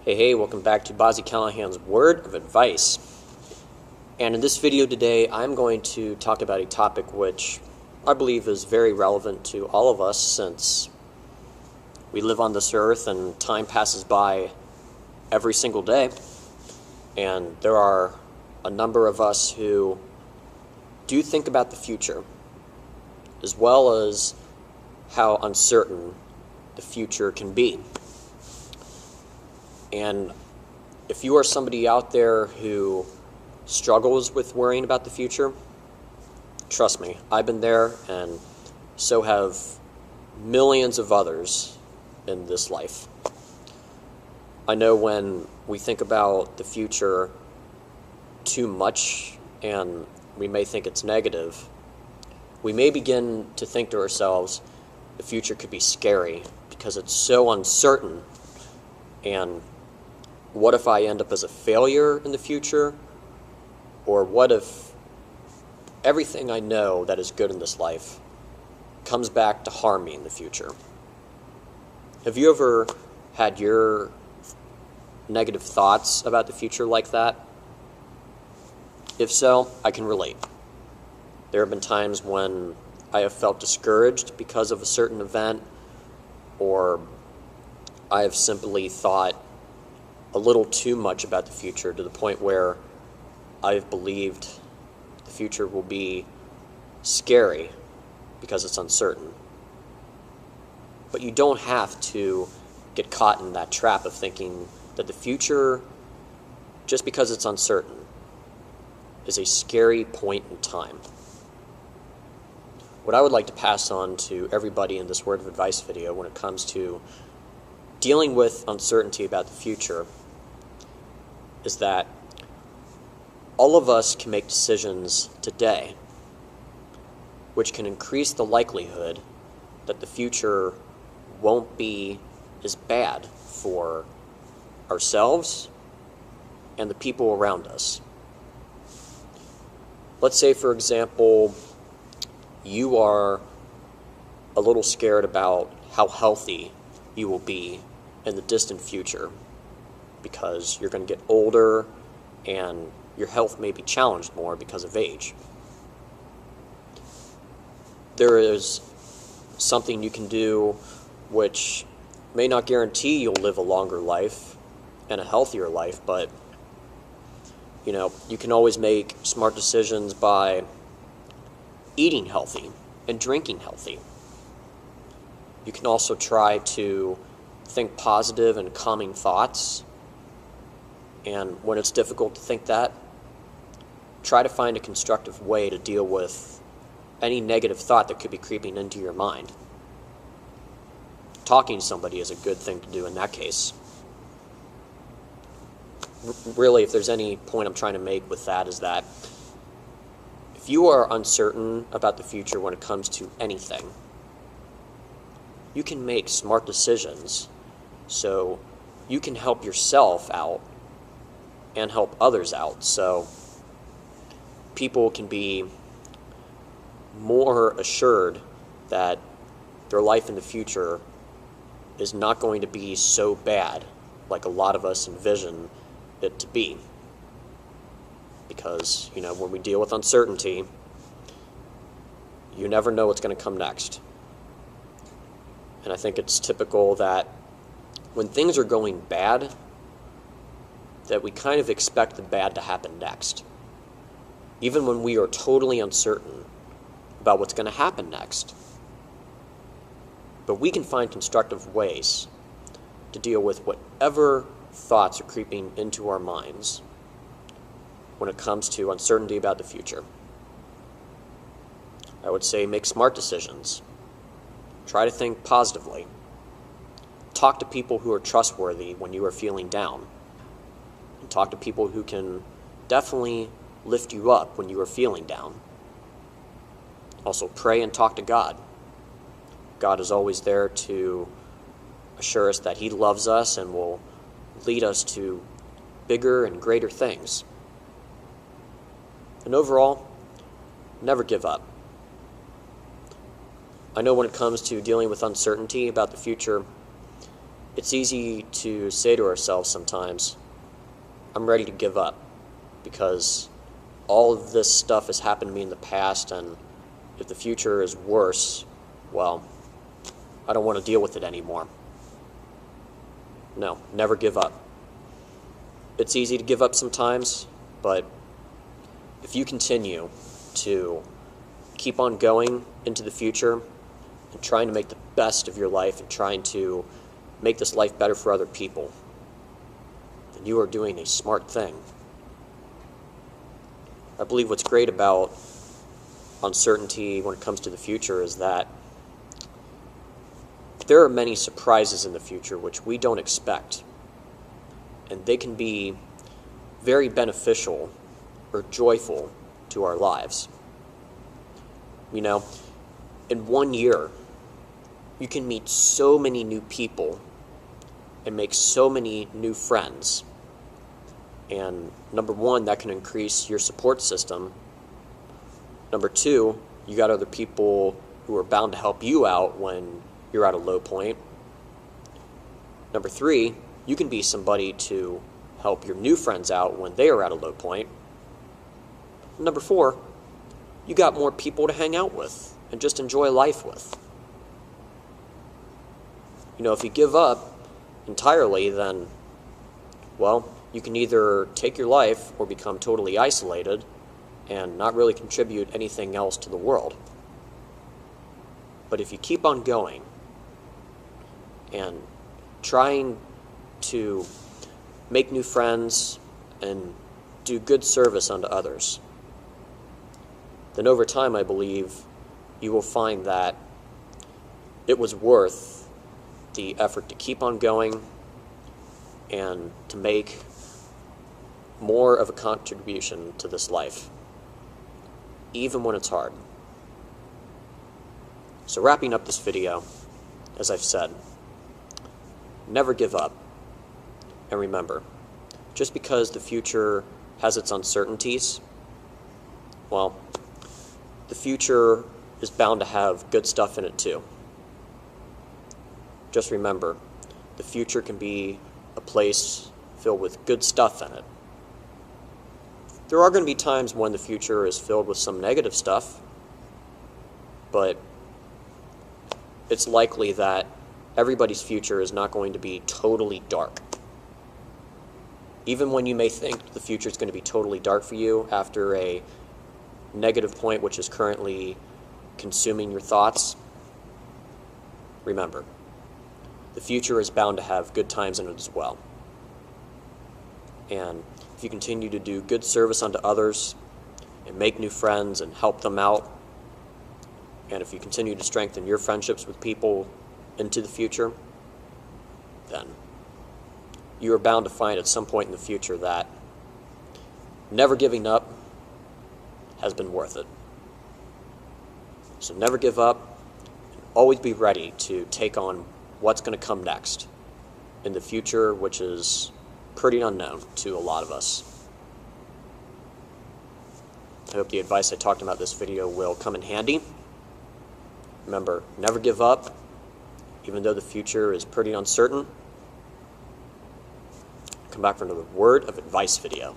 Hey, welcome back to Bobb-z Callahan's Word of Advice. And in this video today, I'm going to talk about a topic which I believe is very relevant to all of us since we live on this earth and time passes by every single day. And there are a number of us who do think about the future, as well as how uncertain the future can be. And if you are somebody out there who struggles with worrying about the future, trust me, I've been there, and so have millions of others in this life. I know when we think about the future too much, and we may think it's negative, we may begin to think to ourselves, the future could be scary because it's so uncertain, and what if I end up as a failure in the future? Or what if everything I know that is good in this life comes back to harm me in the future? Have you ever had your negative thoughts about the future like that? If so, I can relate. There have been times when I have felt discouraged because of a certain event, or I have simply thought a little too much about the future to the point where I've believed the future will be scary because it's uncertain. But you don't have to get caught in that trap of thinking that the future, just because it's uncertain, is a scary point in time. What I would like to pass on to everybody in this word of advice video when it comes to dealing with uncertainty about the future is that all of us can make decisions today which can increase the likelihood that the future won't be as bad for ourselves and the people around us. Let's say, for example, you are a little scared about how healthy you will be in the distant future because you're going to get older and your health may be challenged more because of age. There is something you can do which may not guarantee you'll live a longer life and a healthier life, but you can always make smart decisions by eating healthy and drinking healthy. You can also try to think positive and calming thoughts. And when it's difficult to think that, try to find a constructive way to deal with any negative thought that could be creeping into your mind. Talking to somebody is a good thing to do in that case. Really, if there's any point I'm trying to make with that, is that if you are uncertain about the future when it comes to anything, you can make smart decisions so you can help yourself out and help others out, so people can be more assured that their life in the future is not going to be so bad like a lot of us envision it to be. Because, when we deal with uncertainty, you never know what's going to come next. And I think it's typical that when things are going bad, that we kind of expect the bad to happen next, even when we are totally uncertain about what's going to happen next. But we can find constructive ways to deal with whatever thoughts are creeping into our minds when it comes to uncertainty about the future. I would say make smart decisions. Try to think positively. Talk to people who are trustworthy when you are feeling down. And talk to people who can definitely lift you up when you are feeling down. Also, pray and talk to God. God is always there to assure us that He loves us and will lead us to bigger and greater things. And overall, never give up. I know when it comes to dealing with uncertainty about the future, it's easy to say to ourselves sometimes, I'm ready to give up because all of this stuff has happened to me in the past, and if the future is worse, well, I don't want to deal with it anymore. No, never give up. It's easy to give up sometimes, but if you continue to keep on going into the future and trying to make the best of your life and trying to make this life better for other people, then you are doing a smart thing. I believe what's great about uncertainty when it comes to the future is that there are many surprises in the future which we don't expect, and they can be very beneficial or joyful to our lives. You know, in 1 year, you can meet so many new people and make so many new friends. And number one, that can increase your support system. Number two, you got other people who are bound to help you out when you're at a low point. Number three, you can be somebody to help your new friends out when they are at a low point. Number four, you got more people to hang out with and just enjoy life with. You know, if you give up entirely, then, well, you can either take your life or become totally isolated and not really contribute anything else to the world. But if you keep on going and trying to make new friends and do good service unto others, then over time, I believe, you will find that it was worth the effort to keep on going and to make more of a contribution to this life, even when it's hard. So wrapping up this video, as I've said, never give up. And remember, just because the future has its uncertainties, well, the future is bound to have good stuff in it too. Just remember, the future can be a place filled with good stuff in it. There are going to be times when the future is filled with some negative stuff, but it's likely that everybody's future is not going to be totally dark. Even when you may think the future is going to be totally dark for you after a negative point which is currently consuming your thoughts, remember, the future is bound to have good times in it as well. And if you continue to do good service unto others and make new friends and help them out, and if you continue to strengthen your friendships with people into the future, then you are bound to find at some point in the future that never giving up has been worth it. So never give up, and always be ready to take on what's going to come next in the future, which is pretty unknown to a lot of us. I hope the advice I talked about in this video will come in handy. Remember, never give up, even though the future is pretty uncertain. Come back for another word of advice video.